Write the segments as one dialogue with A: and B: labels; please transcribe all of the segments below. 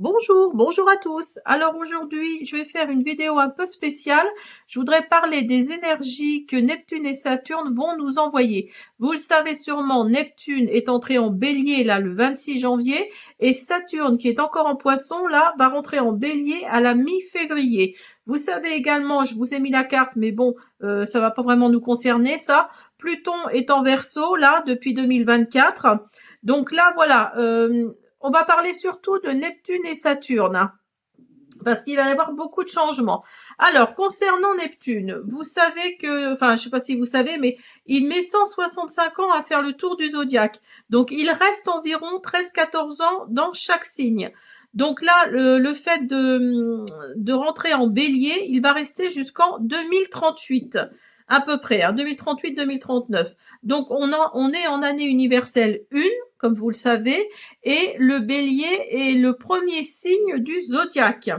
A: Bonjour, bonjour à tous. Alors aujourd'hui, je vais faire une vidéo un peu spéciale. Je voudrais parler des énergies que Neptune et Saturne vont nous envoyer. Vous le savez sûrement, Neptune est entré en Bélier là le 26 janvier et Saturne qui est encore en Poisson là va rentrer en Bélier à la mi-février. Vous savez également, je vous ai mis la carte mais bon, ça va pas vraiment nous concerner ça. Pluton est en Verseau là depuis 2024. Donc là voilà, on va parler surtout de Neptune et Saturne, hein, parce qu'il va y avoir beaucoup de changements. Alors, concernant Neptune, vous savez que, enfin, je sais pas si vous savez, mais il met 165 ans à faire le tour du zodiaque. Donc, il reste environ 13-14 ans dans chaque signe. Donc là, le fait de rentrer en Bélier, il va rester jusqu'en 2038, à peu près, hein, 2038-2039. Donc, on est en année universelle 1, comme vous le savez, et le Bélier est le premier signe du zodiaque.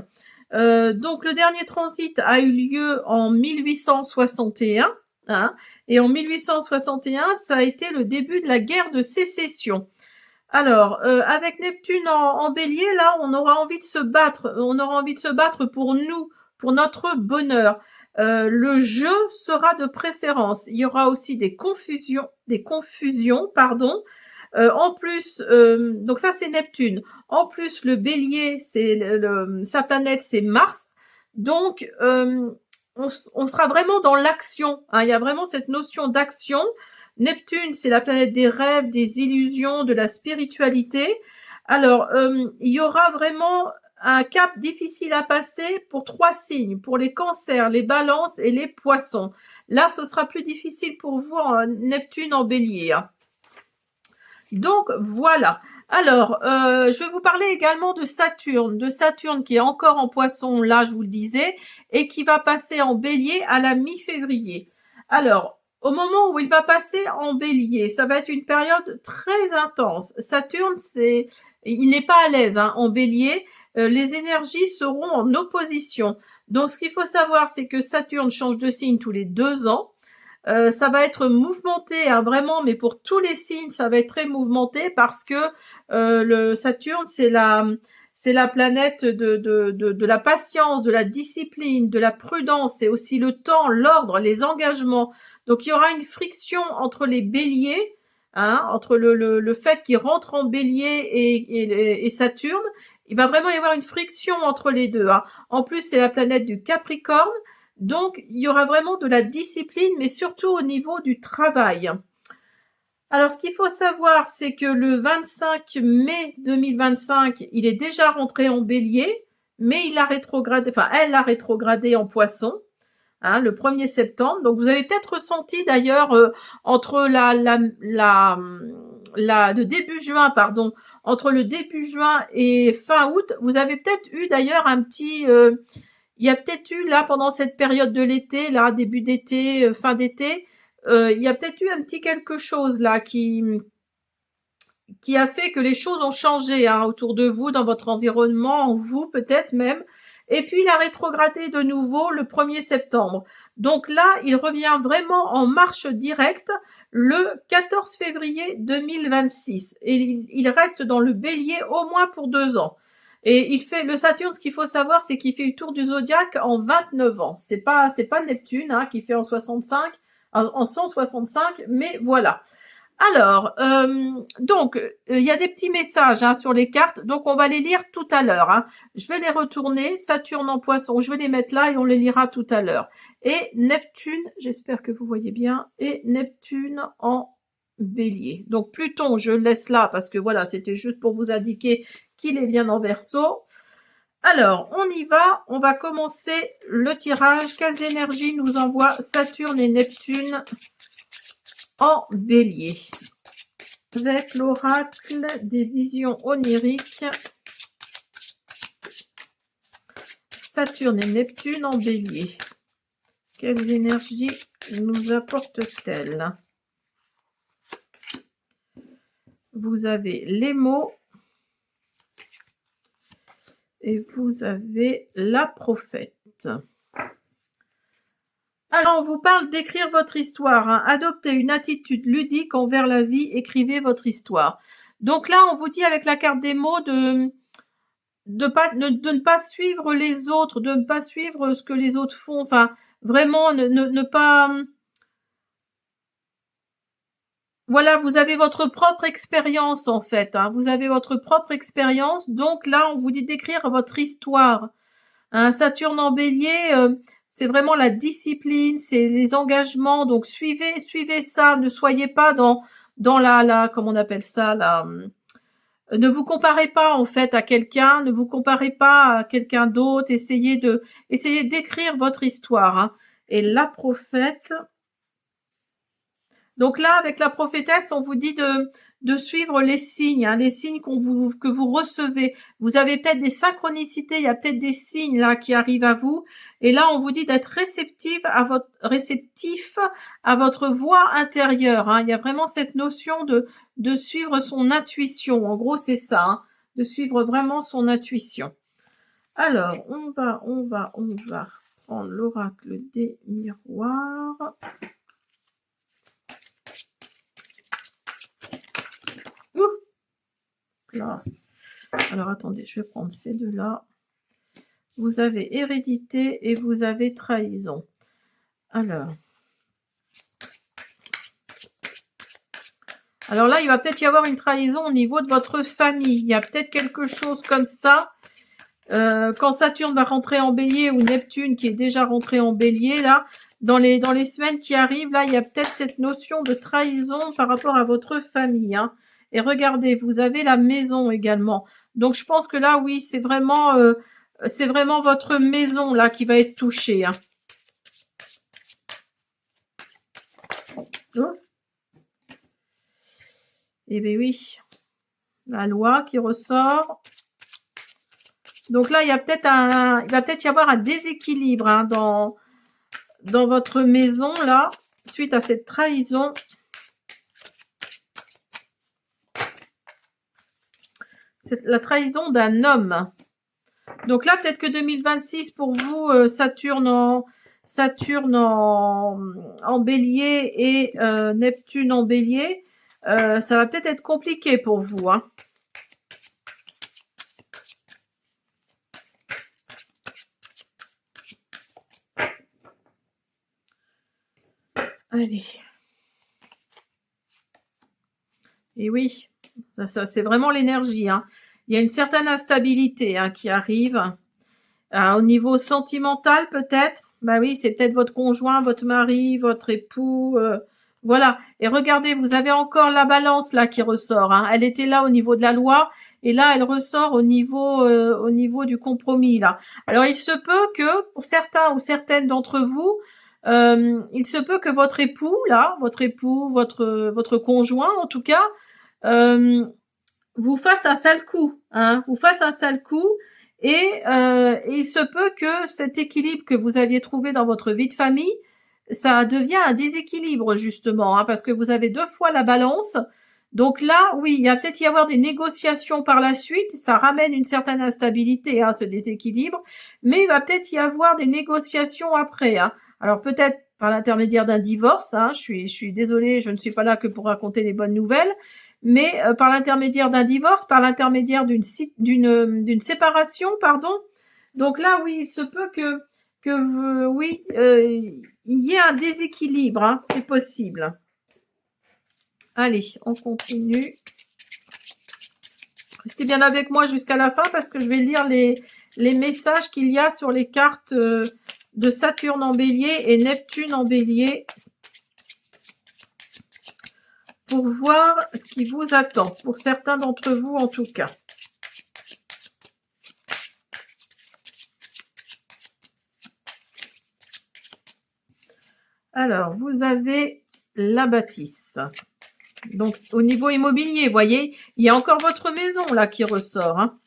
A: Donc le dernier transit a eu lieu en 1861, hein, et en 1861, ça a été le début de la guerre de sécession. Alors, avec Neptune en Bélier, là, on aura envie de se battre pour nous, pour notre bonheur. Le jeu sera de préférence. Il y aura aussi des confusions, pardon. En plus, donc ça c'est Neptune. En plus, le Bélier, c'est sa planète, c'est Mars. Donc, on sera vraiment dans l'action, hein. Il y a vraiment cette notion d'action. Neptune, c'est la planète des rêves, des illusions, de la spiritualité. Alors, il y aura vraiment un cap difficile à passer pour 3 signes, pour les cancers, les balances et les poissons. Là, ce sera plus difficile pour vous, Neptune en Bélier, hein. Donc voilà. Alors, je vais vous parler également de Saturne qui est encore en Poisson, là je vous le disais, et qui va passer en Bélier à la mi-février. Alors, au moment où il va passer en Bélier, ça va être une période très intense. Saturne, il n'est pas à l'aise, hein, en Bélier. Les énergies seront en opposition. Donc, ce qu'il faut savoir, c'est que Saturne change de signe tous les 2 ans. Ça va être mouvementé, hein, vraiment, mais pour tous les signes, ça va être très mouvementé parce que le Saturne, c'est la planète de la patience, de la discipline, de la prudence, c'est aussi le temps, l'ordre, les engagements. Donc il y aura une friction entre les béliers, hein, entre le fait qu'il rentre en bélier et Saturne. Il va vraiment y avoir une friction entre les deux, hein. En plus, c'est la planète du Capricorne. Donc, il y aura vraiment de la discipline, mais surtout au niveau du travail. Alors, ce qu'il faut savoir, c'est que le 25 mai 2025, il est déjà rentré en bélier, mais elle l'a rétrogradé en poisson, hein, le 1er septembre. Donc, vous avez peut-être ressenti d'ailleurs, entre le début juin, pardon, entre le début juin et fin août, vous avez peut-être eu d'ailleurs il y a peut-être eu là pendant cette période de l'été, là début d'été, fin d'été, il y a peut-être eu un petit quelque chose là qui a fait que les choses ont changé, hein, autour de vous, dans votre environnement, en vous peut-être même. Et puis il a rétrogradé de nouveau le 1er septembre. Donc là, il revient vraiment en marche directe le 14 février 2026. Et il reste dans le bélier au moins pour 2 ans. Et le Saturne, ce qu'il faut savoir, c'est qu'il fait le tour du zodiaque en 29 ans. C'est pas Neptune, hein, qui fait en 65, en 165, mais voilà. Alors, donc, il y a des petits messages, hein, sur les cartes, donc on va les lire tout à l'heure, hein. Je vais les retourner, Saturne en Poisson, je vais les mettre là et on les lira tout à l'heure. Et Neptune, j'espère que vous voyez bien, et Neptune en Bélier. Donc Pluton, je le laisse là parce que voilà, c'était juste pour vous indiquer qu'il est bien en Verseau. Alors, on y va, on va commencer le tirage. Quelles énergies nous envoient Saturne et Neptune en Bélier? Avec l'oracle des visions oniriques, Saturne et Neptune en Bélier. Quelles énergies nous apportent-elles? Vous avez les mots et vous avez la prophète. Alors, on vous parle d'écrire votre histoire, hein. Adoptez une attitude ludique envers la vie, écrivez votre histoire. Donc là, on vous dit avec la carte des mots de ne pas suivre les autres, de ne pas suivre ce que les autres font. Enfin, vraiment, ne pas... Voilà, vous avez votre propre expérience en fait. Hein. Vous avez votre propre expérience. Donc là, on vous dit d'écrire votre histoire. Un Saturne en Bélier, c'est vraiment la discipline, c'est les engagements. Donc suivez ça. Ne soyez pas dans la comment on appelle ça la ne vous comparez pas en fait à quelqu'un, ne vous comparez pas à quelqu'un d'autre. Essayez d'écrire votre histoire. Hein. Et la prophète. Donc là, avec la prophétesse, on vous dit de suivre les signes, hein, les signes que vous recevez. Vous avez peut-être des synchronicités, il y a peut-être des signes là qui arrivent à vous. Et là, on vous dit d'être réceptif à votre voix intérieure. Hein. Il y a vraiment cette notion de suivre son intuition. En gros, c'est ça, hein, de suivre vraiment son intuition. Alors, on va prendre l'oracle des miroirs. Là. Alors attendez, je vais prendre ces deux-là. Vous avez hérédité et vous avez trahison. Alors là, il va peut-être y avoir une trahison au niveau de votre famille. Il y a peut-être quelque chose comme ça. Quand Saturne va rentrer en Bélier ou Neptune qui est déjà rentré en Bélier, là, dans les semaines qui arrivent, là, il y a peut-être cette notion de trahison par rapport à votre famille. Hein. Et regardez, vous avez la maison également. Donc, je pense que là, oui, c'est vraiment votre maison là qui va être touchée. Hein. Oh. Eh bien oui, la loi qui ressort. Donc là, il va peut-être y avoir un déséquilibre hein, dans votre maison là, suite à cette trahison. C'est la trahison d'un homme. Donc là, peut-être que 2026 pour vous, Saturne en Bélier et Neptune en Bélier, ça va peut-être être compliqué pour vous. Hein. Allez. Et oui, ça c'est vraiment l'énergie. Hein. Il y a une certaine instabilité hein, qui arrive. Au niveau sentimental peut-être. Bah oui, c'est peut-être votre conjoint, votre mari, votre époux. Voilà. Et regardez, vous avez encore la balance là qui ressort. Hein. Elle était là au niveau de la loi. Et là, elle ressort au niveau du compromis là. Alors, il se peut que pour certains ou certaines d'entre vous, il se peut que votre époux là, votre conjoint en tout cas, vous fasse un sale coup, hein, vous fasse un sale coup, et il se peut que cet équilibre que vous aviez trouvé dans votre vie de famille, ça devient un déséquilibre justement, hein, parce que vous avez 2 fois la balance. Donc là, oui, il va peut-être y avoir des négociations par la suite, ça ramène une certaine instabilité, hein, ce déséquilibre, mais il va peut-être y avoir des négociations après. Hein. Alors peut-être par l'intermédiaire d'un divorce, hein, je suis désolée, je ne suis pas là que pour raconter les bonnes nouvelles, mais par l'intermédiaire d'un divorce, par l'intermédiaire d'une séparation, pardon. Donc là, oui, il se peut il y ait un déséquilibre, hein, c'est possible. Allez, on continue. Restez bien avec moi jusqu'à la fin parce que je vais lire les messages qu'il y a sur les cartes de Saturne en Bélier et Neptune en Bélier pour voir ce qui vous attend, pour certains d'entre vous en tout cas. Alors, vous avez la bâtisse. Donc, au niveau immobilier, vous voyez, il y a encore votre maison là qui ressort. Hein.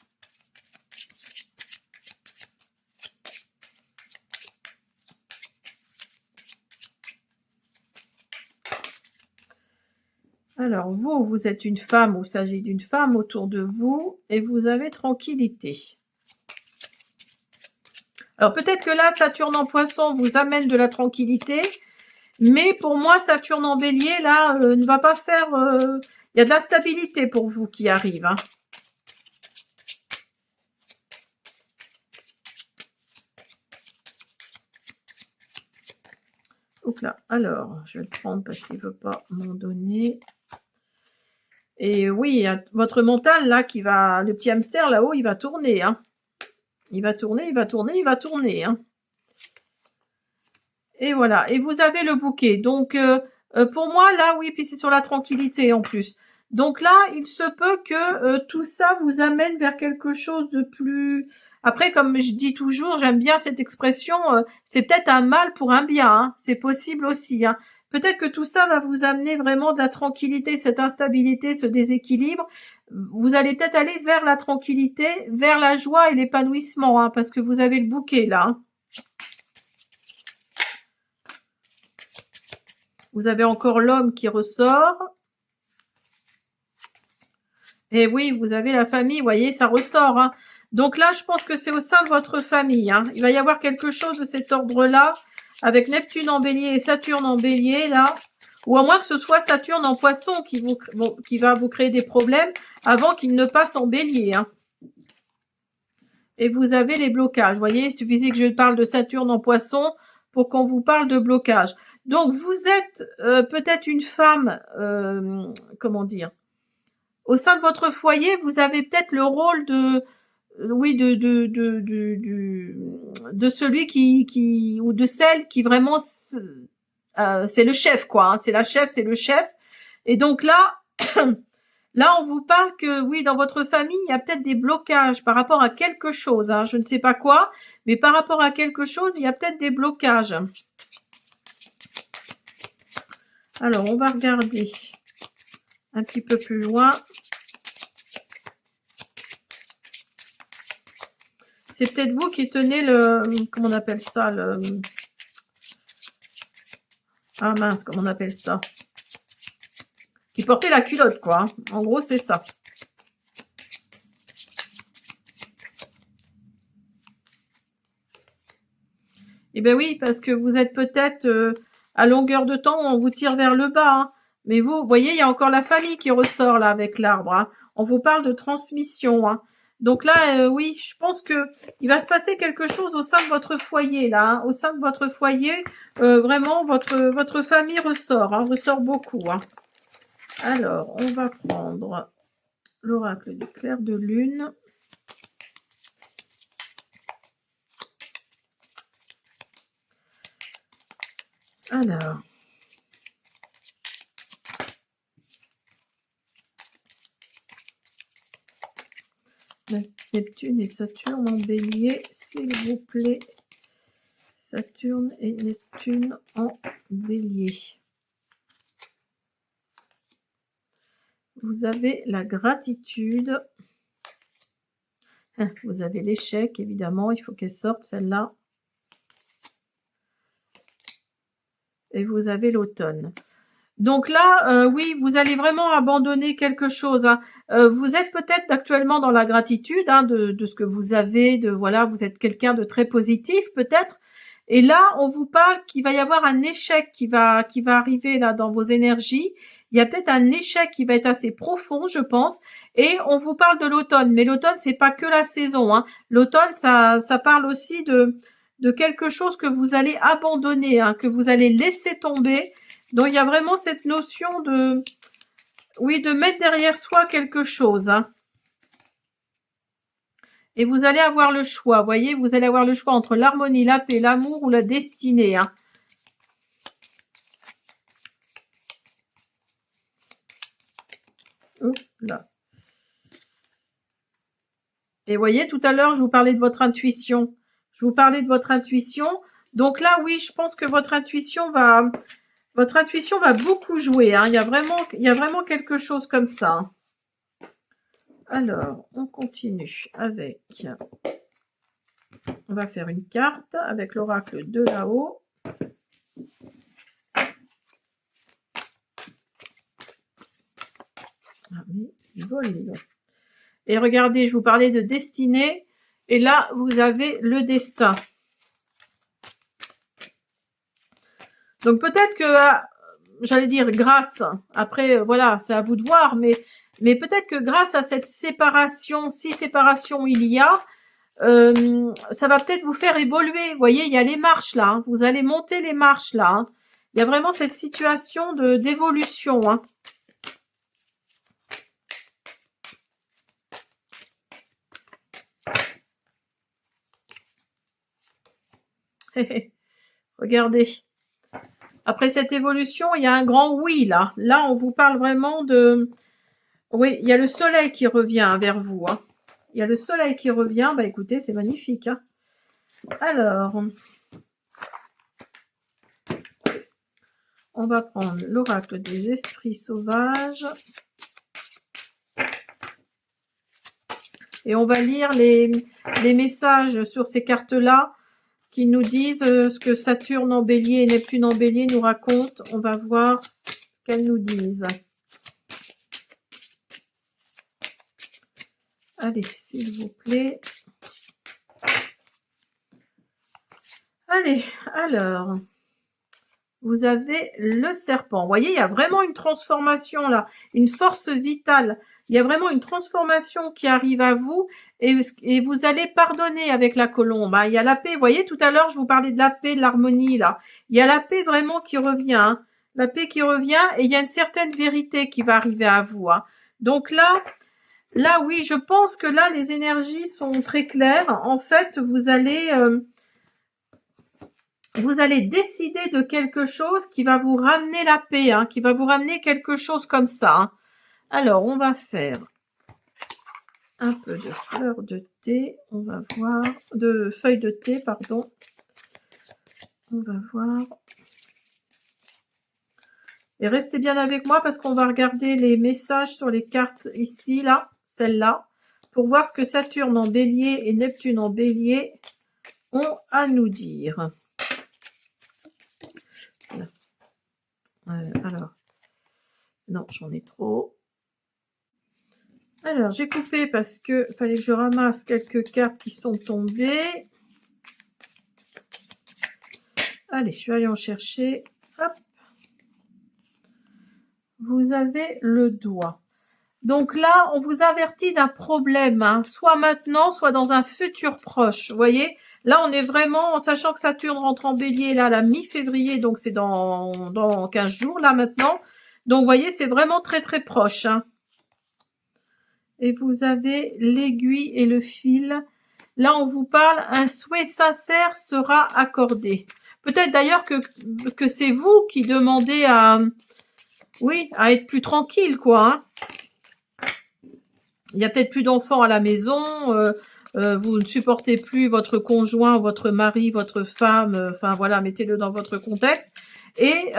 A: Alors, vous êtes une femme, ou il s'agit d'une femme autour de vous, et vous avez tranquillité. Alors, peut-être que là, Saturne en Poisson vous amène de la tranquillité, mais pour moi, Saturne en Bélier, là, ne va pas faire... il y a de l'instabilité pour vous qui arrive. Hein. Oups là. Alors, je vais le prendre parce qu'il ne veut pas m'en donner. Et oui, il y a votre mental là qui va, le petit hamster là-haut, il va tourner. Hein. Il va tourner, il va tourner, il va tourner. Hein. Et voilà. Et vous avez le bouquet. Donc, pour moi, là, oui, puis c'est sur la tranquillité en plus. Donc là, il se peut que tout ça vous amène vers quelque chose de plus... Après, comme je dis toujours, j'aime bien cette expression, c'est peut-être un mal pour un bien. Hein. C'est possible aussi. Hein. Peut-être que tout ça va vous amener vraiment de la tranquillité, cette instabilité, ce déséquilibre. Vous allez peut-être aller vers la tranquillité, vers la joie et l'épanouissement, hein, parce que vous avez le bouquet là. Hein. Vous avez encore l'homme qui ressort. Et oui, vous avez la famille, vous voyez, ça ressort. Hein. Donc là, je pense que c'est au sein de votre famille. Hein. Il va y avoir quelque chose de cet ordre-là, avec Neptune en bélier et Saturne en bélier, là. Ou à moins que ce soit Saturne en poisson qui va vous créer des problèmes avant qu'il ne passe en bélier. Hein. Et vous avez les blocages. Vous voyez, il suffisait que je parle de Saturne en poisson pour qu'on vous parle de blocage. Donc, vous êtes peut-être une femme, comment dire, au sein de votre foyer, vous avez peut-être le rôle de, oui, de celui qui, ou de celle qui vraiment, c'est le chef, quoi. Hein, c'est la chef, c'est le chef. Et donc là, là, on vous parle que, oui, dans votre famille, il y a peut-être des blocages par rapport à quelque chose. Hein, je ne sais pas quoi, mais par rapport à quelque chose, il y a peut-être des blocages. Alors, on va regarder un petit peu plus loin. C'est peut-être vous qui tenez le... Comment on appelle ça le... Ah mince, comment on appelle ça? Qui portait la culotte, quoi. Hein. En gros, c'est ça. Eh bien oui, parce que vous êtes peut-être à longueur de temps, on vous tire vers le bas. Hein. Mais vous voyez, il y a encore la famille qui ressort là avec l'arbre. Hein. On vous parle de transmission. Hein. Donc là, oui, je pense que il va se passer quelque chose au sein de votre foyer là. Hein. Au sein de votre foyer, vraiment, votre famille ressort. Hein, ressort beaucoup. Hein. Alors, on va prendre l'oracle du clair de lune. Alors, Neptune et Saturne en bélier, s'il vous plaît. Saturne et Neptune en bélier. Vous avez la gratitude. Vous avez l'échec, évidemment. Il faut qu'elle sorte, celle-là. Et vous avez l'automne. Donc là, oui, vous allez vraiment abandonner quelque chose. Hein. Vous êtes peut-être actuellement dans la gratitude hein, de ce que vous avez. Voilà, vous êtes quelqu'un de très positif, peut-être. Et là, on vous parle qu'il va y avoir un échec qui va arriver là dans vos énergies. Il y a peut-être un échec qui va être assez profond, je pense. Et on vous parle de l'automne. Mais l'automne, c'est pas que la saison. Hein. L'automne, ça parle aussi de quelque chose que vous allez abandonner, hein, que vous allez laisser tomber. Donc, il y a vraiment cette notion de, oui, de mettre derrière soi quelque chose. Hein. Et vous allez avoir le choix, vous voyez, vous allez avoir le choix entre l'harmonie, la paix, l'amour ou la destinée. Hein. Oups, là. Et vous voyez, tout à l'heure, je vous parlais de votre intuition. Je vous parlais de votre intuition. Donc là, oui, je pense que votre intuition va beaucoup jouer. Hein. Il y a vraiment quelque chose comme ça. Hein. Alors, on continue avec... On va faire une carte avec l'oracle de là-haut. Ah, mais il vole, les gars. Et regardez, je vous parlais de destinée. Et là, vous avez le destin. Donc peut-être que, j'allais dire grâce, après, voilà, c'est à vous de voir, mais peut-être que grâce à cette séparation, si séparation il y a, ça va peut-être vous faire évoluer. Vous voyez, il y a les marches là. Hein. Vous allez monter les marches là. Hein. Il y a vraiment cette situation d'évolution, hein. Regardez. Après cette évolution, il y a un grand oui, là. Là, on vous parle vraiment de... Oui, il y a le soleil qui revient vers vous, hein. Il y a le soleil qui revient. Bah, écoutez, c'est magnifique, hein. Alors, on va prendre l'oracle des esprits sauvages. Et on va lire les messages sur ces cartes-là qui nous disent ce que Saturne en bélier et Neptune en bélier nous racontent. On va voir ce qu'elles nous disent. Allez, s'il vous plaît. Allez, alors, vous avez le serpent. Vous voyez, il y a vraiment une transformation là, une force vitale. Il y a vraiment une transformation qui arrive à vous et vous allez pardonner avec la colombe, hein. Il y a la paix. Vous voyez, tout à l'heure, je vous parlais de la paix, de l'harmonie là. Il y a la paix vraiment qui revient, hein. La paix qui revient et il y a une certaine vérité qui va arriver à vous, hein. Donc là, oui, je pense que là, les énergies sont très claires. En fait, vous allez décider de quelque chose qui va vous ramener la paix, hein, qui va vous ramener quelque chose comme ça, hein. Alors, on va faire un peu de fleurs de thé. On va voir, de feuilles de thé, pardon. On va voir. Et restez bien avec moi parce qu'on va regarder les messages sur les cartes ici, là, celle-là, pour voir ce que Saturne en bélier et Neptune en bélier ont à nous dire. Alors, non, j'en ai trop. Alors, j'ai coupé parce que fallait que je ramasse quelques cartes qui sont tombées. Allez, je vais aller en chercher. Hop. Vous avez le doigt. Donc là, on vous avertit d'un problème, hein, soit maintenant, soit dans un futur proche. Vous voyez, là, on est vraiment, en sachant que Saturne rentre en bélier, là, la mi-février, donc c'est dans 15 jours, là, maintenant. Donc, vous voyez, c'est vraiment très, très proche, hein. Et vous avez l'aiguille et le fil. Là, on vous parle, un souhait sincère sera accordé. Peut-être d'ailleurs que c'est vous qui demandez à, oui, à être plus tranquille, quoi, hein. Il y a peut-être plus d'enfants à la maison, vous ne supportez plus votre conjoint, votre mari, votre femme, enfin voilà, mettez-le dans votre contexte. Et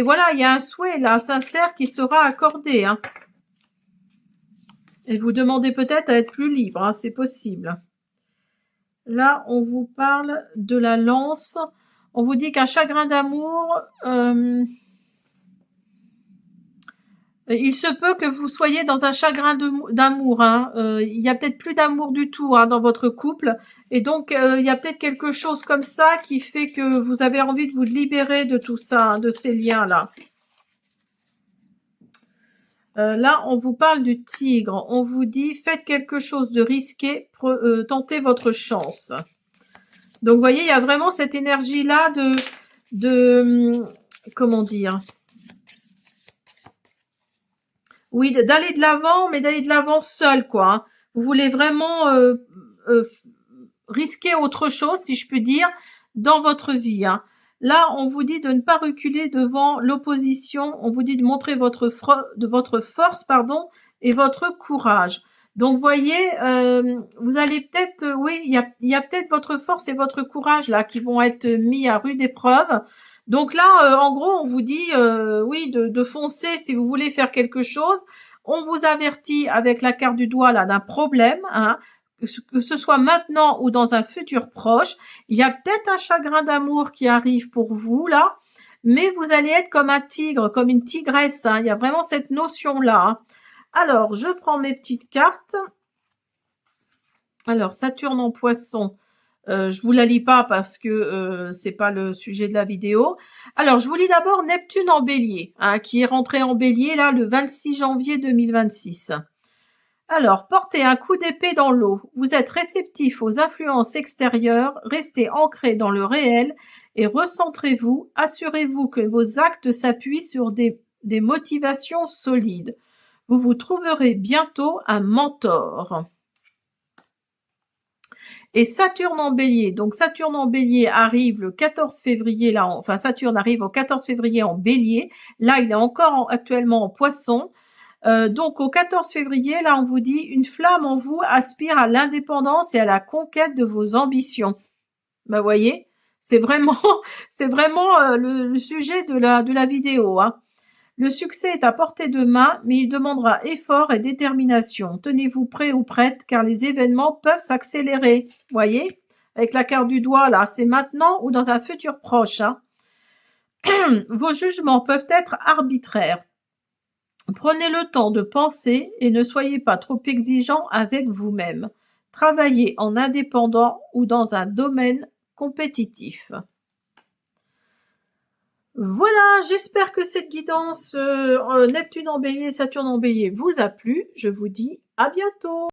A: voilà, il y a un souhait là, sincère qui sera accordé, hein. Et vous demandez peut-être à être plus libre, hein, c'est possible. Là, on vous parle de la lance. On vous dit qu'un chagrin d'amour, il se peut que vous soyez dans un chagrin d'amour, hein. Il y a peut-être plus d'amour du tout, hein, dans votre couple. Et donc, il y a peut-être quelque chose comme ça qui fait que vous avez envie de vous libérer de tout ça, hein, de ces liens-là. Là, on vous parle du tigre. On vous dit, faites quelque chose de risqué, tentez votre chance. Donc, vous voyez, il y a vraiment cette énergie-là comment dire? Oui, d'aller de l'avant, mais d'aller de l'avant seul, quoi, hein. Vous voulez vraiment risquer autre chose, si je puis dire, dans votre vie, hein. Là, on vous dit de ne pas reculer devant l'opposition. On vous dit de montrer votre force, pardon, et votre courage. Donc, voyez, vous allez peut-être, oui, il y a peut-être votre force et votre courage là qui vont être mis à rude épreuve. Donc là, en gros, on vous dit, oui, de foncer si vous voulez faire quelque chose. On vous avertit avec la carte du doigt là d'un problème, hein, que ce soit maintenant ou dans un futur proche. Il y a peut-être un chagrin d'amour qui arrive pour vous là, mais vous allez être comme un tigre, comme une tigresse, hein. Il y a vraiment cette notion-là, hein. Alors, je prends mes petites cartes. Alors, Saturne en Poisson. Je vous la lis pas parce que c'est pas le sujet de la vidéo. Alors, je vous lis d'abord Neptune en Bélier, hein, qui est rentré en Bélier là le 26 janvier 2026. Alors, portez un coup d'épée dans l'eau. Vous êtes réceptif aux influences extérieures, restez ancré dans le réel et recentrez-vous. Assurez-vous que vos actes s'appuient sur des motivations solides. Vous vous trouverez bientôt un mentor. Et Saturne en Bélier. Donc Saturne en Bélier arrive le 14 février. Là, enfin Saturne arrive au 14 février en Bélier. Là, il est encore actuellement en Poisson. Donc au 14 février, là, on vous dit une flamme en vous aspire à l'indépendance et à la conquête de vos ambitions. Bah, voyez, c'est vraiment, le sujet de la vidéo. Hein. Le succès est à portée de main, mais il demandera effort et détermination. Tenez-vous prêt ou prête, car les événements peuvent s'accélérer. Voyez, avec la carte du doigt, là, c'est maintenant ou dans un futur proche. Hein. Vos jugements peuvent être arbitraires. Prenez le temps de penser et ne soyez pas trop exigeant avec vous-même. Travaillez en indépendant ou dans un domaine compétitif. Voilà, j'espère que cette guidance Neptune en Bélier, Saturne en Bélier vous a plu. Je vous dis à bientôt.